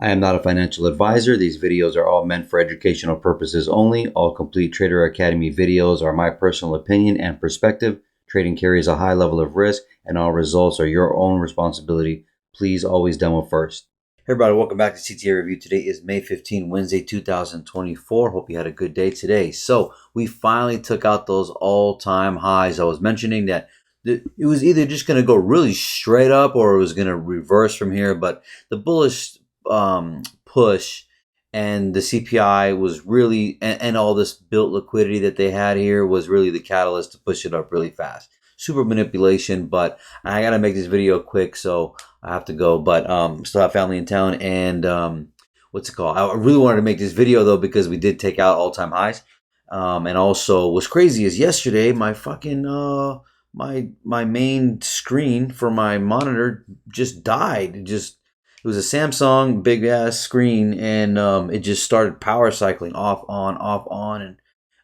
I am not a financial advisor. These videos are all meant for educational purposes only. All Complete Trader Academy videos are my personal opinion and perspective. Trading carries a high level of risk, and all results are your own responsibility. Please always demo first. Hey everybody, welcome back to CTA Review. Today is May 15, Wednesday, 2024. Hope you had a good day today. So we finally took out those all-time highs. I was mentioning that it was either just going to go really straight up or it was going to reverse from here, but the bullish push and the CPI was really, and all this built liquidity that they had here was really the catalyst to push it up really fast. Super manipulation, but I got to make this video quick, so I have to go. But still have family in town, and what's it called? I really wanted to make this video though because we did take out all-time highs. And also, what's crazy is yesterday my fucking my main screen for my monitor just died. It was a Samsung big ass screen, and it just started power cycling off on, and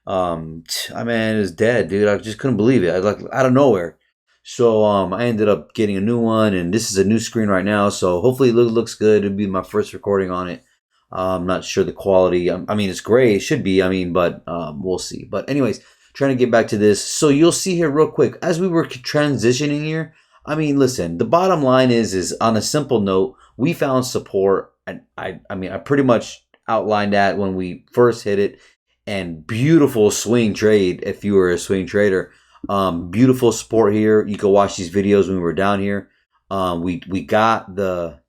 I mean, it was dead, dude. I just couldn't believe it. I like out of nowhere. So I ended up getting a new one, and this is a new screen right now. So hopefully it looks good. It'll be my first recording on it. I'm not sure the quality. I mean, it's great. It should be. I mean, but we'll see. But anyways, trying to get back to this. So you'll see here real quick as we were transitioning here. I mean, listen. The bottom line is on a simple note, we found support, and I mean, I pretty much outlined that when we first hit it. And beautiful swing trade if you were a swing trader. Beautiful support here. You can watch these videos when we were down here. We got the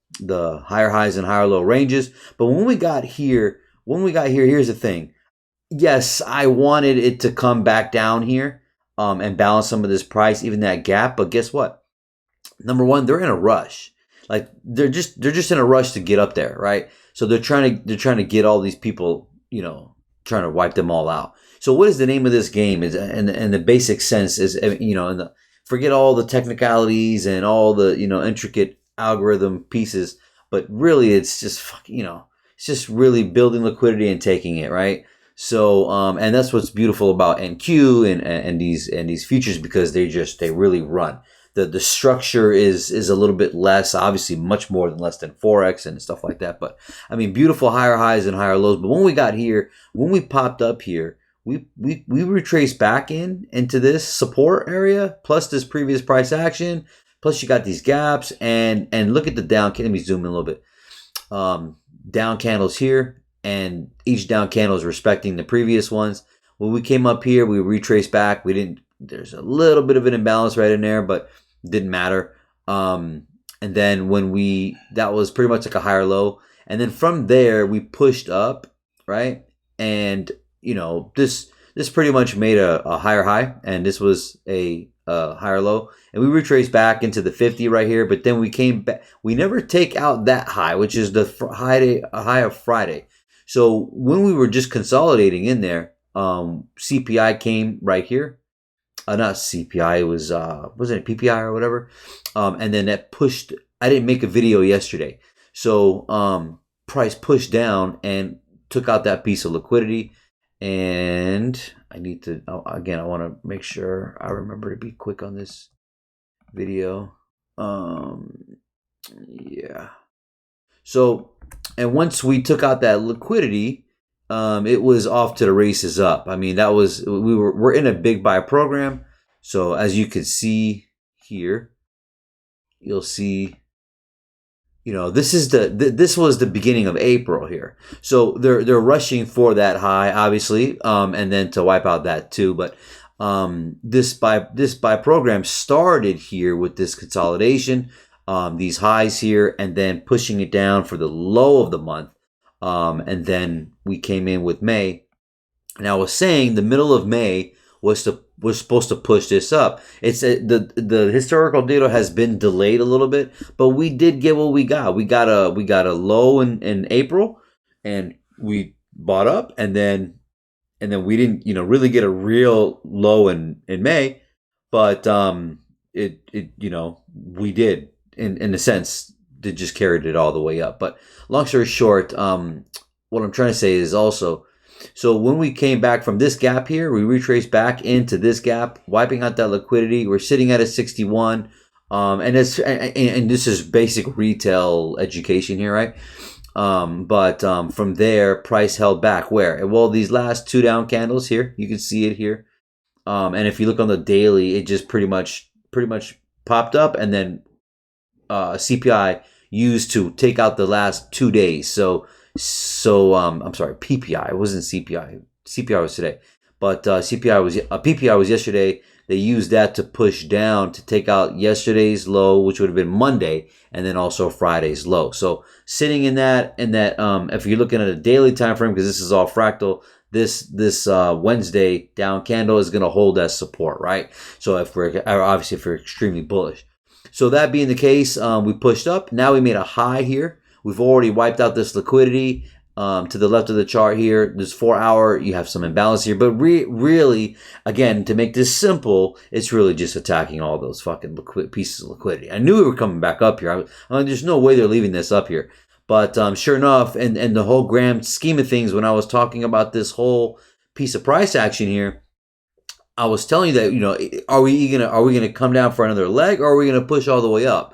higher highs and higher low ranges. But when we got here, here's the thing. Yes, I wanted it to come back down here and balance some of this price, even that gap. But guess what? Number one, they're in a rush. Like they're just in a rush to get up there, right? So they're trying to get all these people, trying to wipe them all out. So what is the name of this game? Is and the basic sense is, and forget all the technicalities and all the intricate algorithm pieces, but really it's just it's just really building liquidity and taking it, right? So and that's what's beautiful about NQ and these futures, because they really run. The structure is a little bit less, obviously much more than less than forex and stuff like that. But I mean, beautiful higher highs and higher lows. But when we got here, when we popped up here, we retraced back into this support area, plus this previous price action, plus you got these gaps, and look at the down. Let me zoom in a little bit. Down candles here, and each down candle is respecting the previous ones. When we came up here, we retraced back. We didn't. There's a little bit of an imbalance right in there, but didn't matter. And then that was pretty much like a higher low. And then from there, we pushed up, right? And, this pretty much made a higher high, and this was a higher low. And we retraced back into the 50 right here, but then we came back. We never take out that high, which is the high of Friday. So when we were just consolidating in there, CPI came right here. Not CPI, it was wasn't it PPI or whatever, and then that pushed. I didn't make a video yesterday, so price pushed down and took out that piece of liquidity. And I need to again, I want to make sure I remember to be quick on this video. Yeah. So, and once we took out that liquidity, it was off to the races up. I mean, we're in a big buy program. So as you can see here, you'll see, this was the beginning of April here. So they're rushing for that high, obviously, and then to wipe out that too. But this buy program started here with this consolidation, these highs here, and then pushing it down for the low of the month. And then we came in with May, and I was saying the middle of May was supposed to push this up. It's the historical data has been delayed a little bit, but we did get what we got. We got a low in April, and we bought up, and then we didn't really get a real low in May, but we did in a sense. That just carried it all the way up. But long story short, what I'm trying to say is also, so when we came back from this gap here, we retraced back into this gap, wiping out that liquidity. We're sitting at a 61, and this is basic retail education here, right? But from there, price held back. Where? Well, these last two down candles here, you can see it here. And if you look on the daily, it just pretty much popped up, and then CPI used to take out the last 2 days. So I'm sorry, PPI. It wasn't CPI. CPI was today, but PPI was yesterday. They used that to push down to take out yesterday's low, which would have been Monday, and then also Friday's low. So sitting in that, if you're looking at a daily time frame, because this is all fractal, this Wednesday down candle is going to hold as support, right? So if we're extremely bullish. So that being the case, we pushed up. Now we made a high here. We've already wiped out this liquidity. To the left of the chart here, this 4 hour, you have some imbalance here. But really, again, to make this simple, it's really just attacking all those fucking pieces of liquidity. I knew we were coming back up here. There's no way they're leaving this up here. But sure enough, and the whole grand scheme of things, when I was talking about this whole piece of price action here, I was telling you that, are we gonna come down for another leg, or are we gonna push all the way up?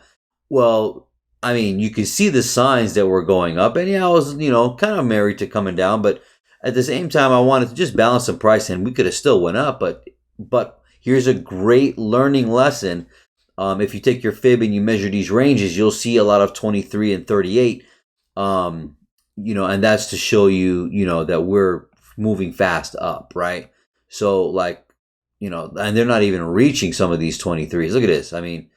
Well, I mean, you can see the signs that we're going up, and I was, kind of married to coming down, but at the same time, I wanted to just balance some price, and we could have still went up, but here's a great learning lesson. If you take your fib and you measure these ranges, you'll see a lot of 23 and 38, and that's to show you, that we're moving fast up, right? So and they're not even reaching some of these 23s. Look at this. I mean,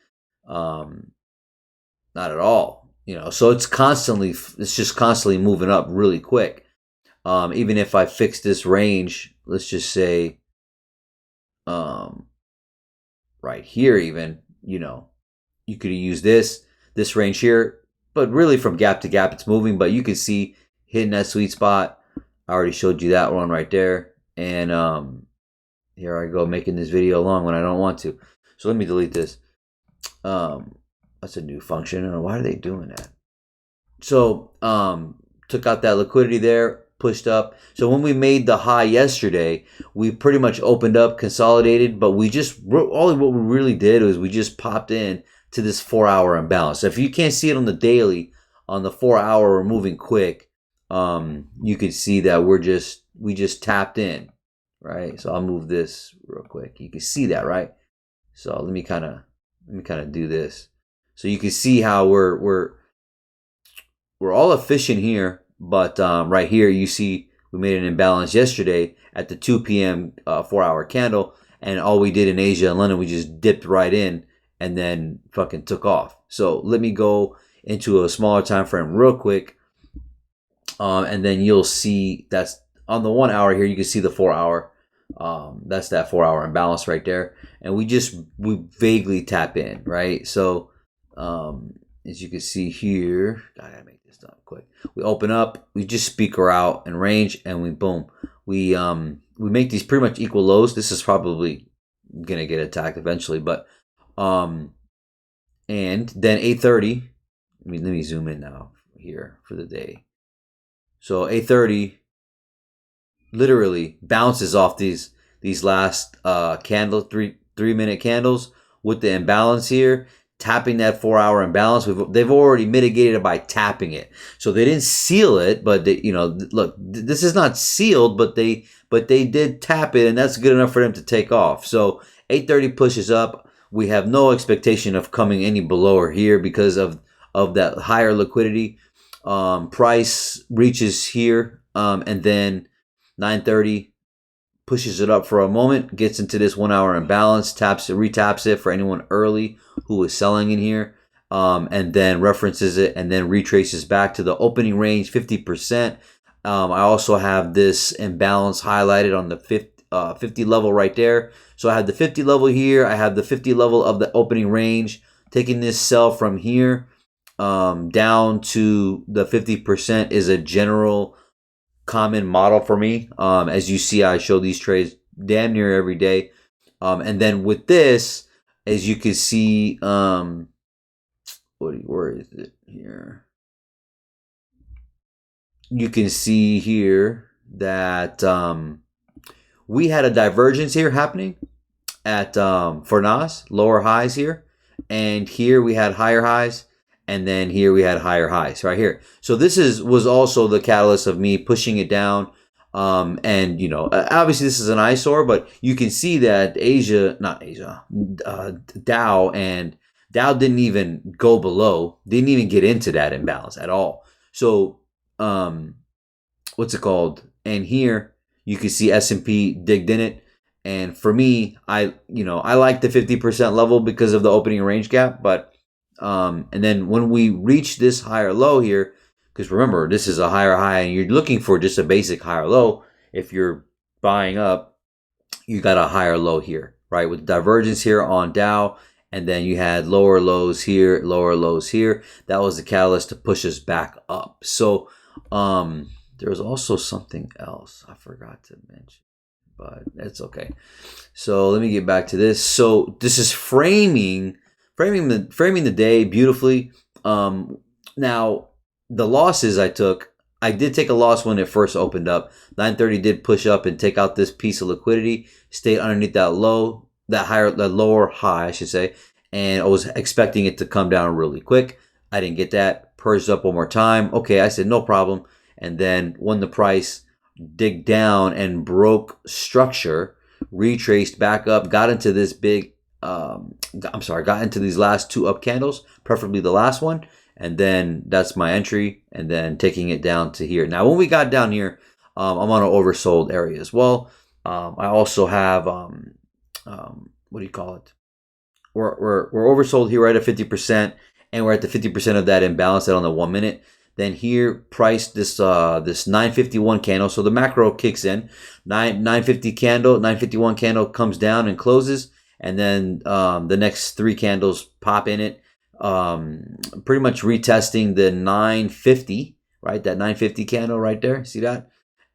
not at all, so it's just constantly moving up really quick. Even if I fix this range, let's just say, right here, even, you could use this range here, but really from gap to gap, it's moving, but you can see hitting that sweet spot. I already showed you that one right there. And, here I go making this video long when I don't want to. So let me delete this. That's a new function. Why are they doing that? So took out that liquidity there, pushed up. So when we made the high yesterday, we pretty much opened up, consolidated, but what we really did was we just popped in to this 4 hour imbalance. So if you can't see it on the daily, on the 4 hour, we're moving quick. You can see that we just tapped in, right? So I'll move this real quick. You can see that, right? So let me kind of do this. So you can see how we're all efficient here, but right here you see we made an imbalance yesterday at the 2 p.m. 4 hour candle, and all we did in Asia and London, we just dipped right in and then fucking took off. So let me go into a smaller time frame real quick, and then you'll see that's on the 1 hour here. You can see the 4 hour. That's that 4 hour imbalance right there, and we vaguely tap in, right? So as you can see here, I gotta make this done quick. We open up, we just speaker out and range, and we make these pretty much equal lows. This is probably gonna get attacked eventually, but and then 8:30. Let me zoom in now here for the day. So 8:30 literally bounces off these last candle, 3-minute candles with the imbalance here, tapping that 4 hour imbalance. They've already mitigated it by tapping it, so they didn't seal it, but look, this is not sealed, but they did tap it, and that's good enough for them to take off. So 8:30 pushes up. We have no expectation of coming any below or here because of that higher liquidity. Price reaches here, and then 9:30 pushes it up for a moment, gets into this 1 hour imbalance, retaps it for anyone early who is selling in here, and then references it and then retraces back to the opening range 50%. I also have this imbalance highlighted on the 50 level right there. So I have the 50 level here. I have the 50 level of the opening range. Taking this sell from here down to the 50% is a general common model for me. As you see, I show these trades damn near every day. And then with this, as you can see, where is it here? You can see here that we had a divergence here happening at for NAS, lower highs here, and here we had higher highs, and then here we had higher highs right here. So this was also the catalyst of me pushing it down. And you know, obviously this is an eyesore, but you can see that Dow didn't even go below, didn't even get into that imbalance at all. So, what's it called? And here you can see S&P digged in it. And for me, I like the 50% level because of the opening range gap. But and then when we reach this higher low here, because remember, this is a higher high and you're looking for just a basic higher low. If you're buying up, you got a higher low here, right? With divergence here on Dow. And then you had lower lows here, lower lows here. That was the catalyst to push us back up. So there was also something else I forgot to mention, but it's okay. So let me get back to this. So this is framing the day beautifully. Now the losses I did take a loss when it first opened up. 930 did push up and take out this piece of liquidity, stayed underneath that low, that lower high, I should say, and I was expecting it to come down really quick. I didn't get that. Purged up one more time. Okay, I said no problem. And then when the price digged down and broke structure, retraced back up, got into this got into these last two up candles, preferably the last one. And then that's my entry, and then taking it down to here. Now, when we got down here, I'm on an oversold area as well. I also have, what do you call it? We're oversold here right at 50%, and we're at the 50% of that imbalance on the 1 minute. Then here, price this 951 candle. So the macro kicks in. 951 candle comes down and closes, and then the next three candles pop in it. Pretty much retesting the 950, right? That 950 candle right there. See that?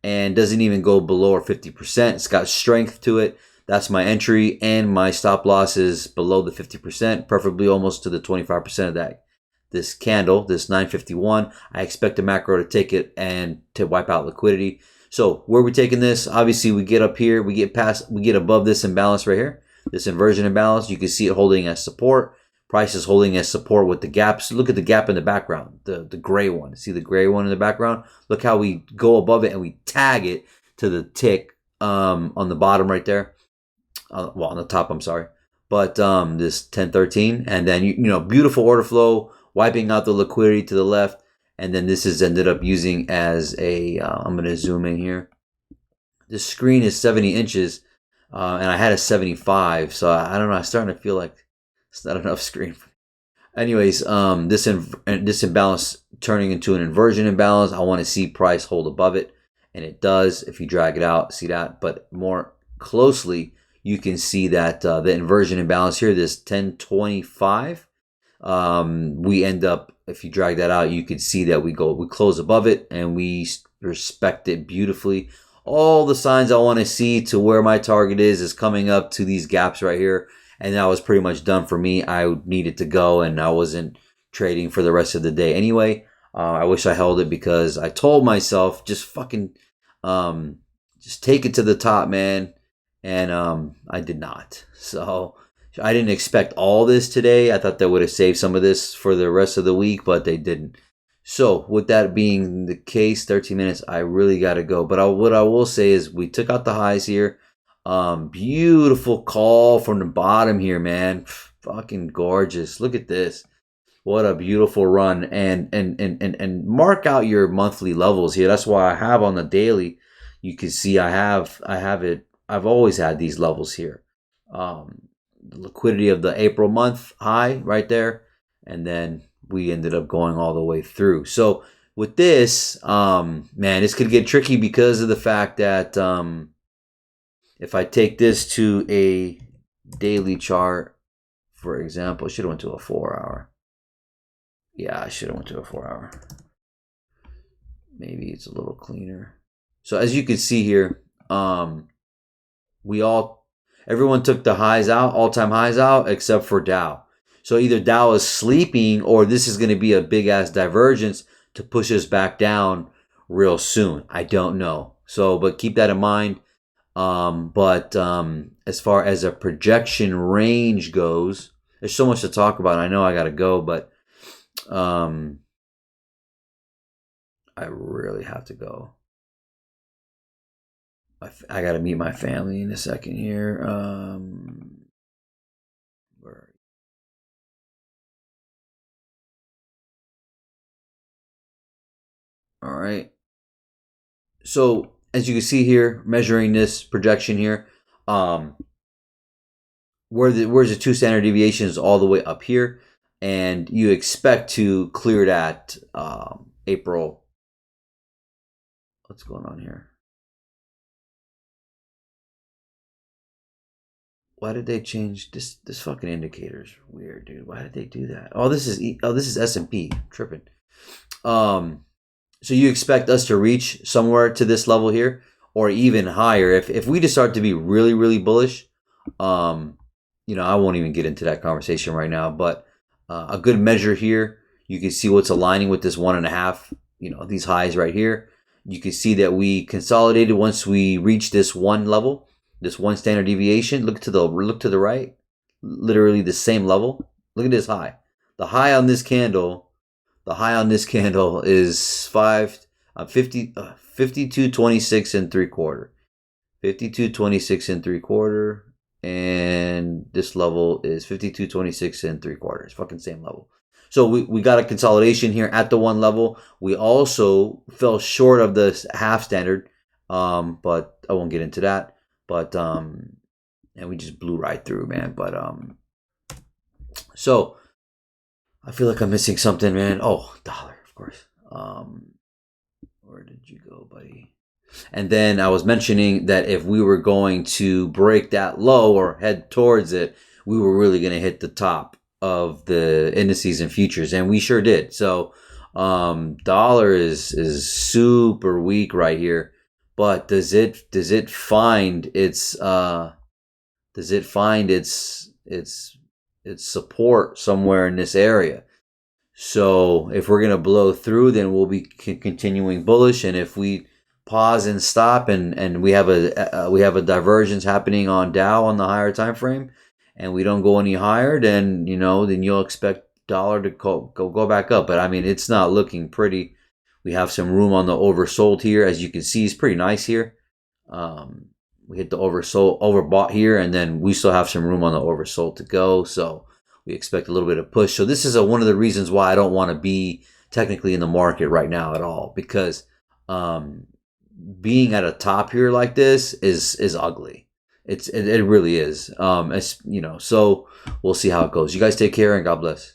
And doesn't even go below 50%. It's got strength to it. That's my entry, and my stop loss is below the 50%, preferably almost to the 25% of that. This candle, this 951, I expect the macro to take it and to wipe out liquidity. So where are we taking this? Obviously, we get up here, we get above this imbalance right here, this inversion imbalance. You can see it holding as support. Price is holding as support with the gaps. Look at the gap in the background, the gray one. See the gray one in the background? Look how we go above it and we tag it to the tick on the bottom right there. Well, on the top, I'm sorry. But this 1013, and then you know, beautiful order flow, wiping out the liquidity to the left, and then this is ended up using as a. I'm going to zoom in here. This screen is 70 inches, and I had a 75, so I don't know. I'm starting to feel like it's not enough screen. Anyways, this imbalance turning into an inversion imbalance. I want to see price hold above it, and it does. If you drag it out, see that. But more closely, you can see that the inversion imbalance here, this 1025, we end up, if you drag that out, you can see that we close above it and we respect it beautifully. All the signs I want to see to where my target is coming up to these gaps right here. And that was pretty much done for me. I needed to go, and I wasn't trading for the rest of the day anyway. I wish I held it because I told myself, just fucking, just take it to the top, man. And I did not. So I didn't expect all this today. I thought they would have saved some of this for the rest of the week, but they didn't. So with that being the case, 13 minutes, I really got to go. But what I will say is we took out the highs here. Beautiful call from the bottom here, man. Fucking gorgeous. Look at this. What a beautiful run. And mark out your monthly levels here. That's why I have on the daily. You can see I have it. I've always had these levels here. The liquidity of the April month high right there. And then we ended up going all the way through. So with this, man, this could get tricky because of the fact that if I take this to a daily chart, for example, I should have went to a 4-hour. Yeah, I should have went to a 4-hour. Maybe it's a little cleaner. So as you can see here, everyone took the highs out, all-time highs out, except for Dow. So either Dow is sleeping, or this is going to be a big-ass divergence to push us back down real soon. I don't know. So, but keep that in mind. As far as a projection range goes, there's so much to talk about. I know I got to go, but I really have to go. I got to meet my family in a second here. Where? All right. So as you can see here, measuring this projection here, where's the two standard deviations all the way up here, and you expect to clear that April. What's going on here? Why did they change this? This fucking indicator's weird, dude. Why did they do that? Oh, this is S&P. I'm tripping. So you expect us to reach somewhere to this level here, or even higher. If we just start to be really, really bullish, I won't even get into that conversation right now. But a good measure here, you can see what's aligning with this 1.5. These highs right here. You can see that we consolidated once we reach this one level, this one standard deviation. Look to the right, literally the same level. Look at this high. The high on this candle is 52.26 and 3/4. 52.26 and 3/4. And this level is 52.26 and 3/4. It's fucking same level. So we got a consolidation here at the one level. We also fell short of the half standard, but I won't get into that. But and we just blew right through, man. But so I feel like I'm missing something, man. Oh, dollar, of course. Where did you go, buddy? And then I was mentioning that if we were going to break that low or head towards it, we were really going to hit the top of the indices and futures, and we sure did. So dollar is super weak right here, but does it find its support somewhere in this area? So if we're going to blow through, then we'll be continuing bullish, and if we pause and stop, and we have a divergence happening on Dow on the higher time frame, and we don't go any higher, then you'll expect dollar to go back up. But I mean, it's not looking pretty. We have some room on the oversold here, as you can see. It's pretty nice here. We hit the overbought here, and then we still have some room on the oversold to go. So we expect a little bit of push. So this is one of the reasons why I don't want to be technically in the market right now at all, because being at a top here like this is ugly. It really is. So we'll see how it goes. You guys take care, and God bless.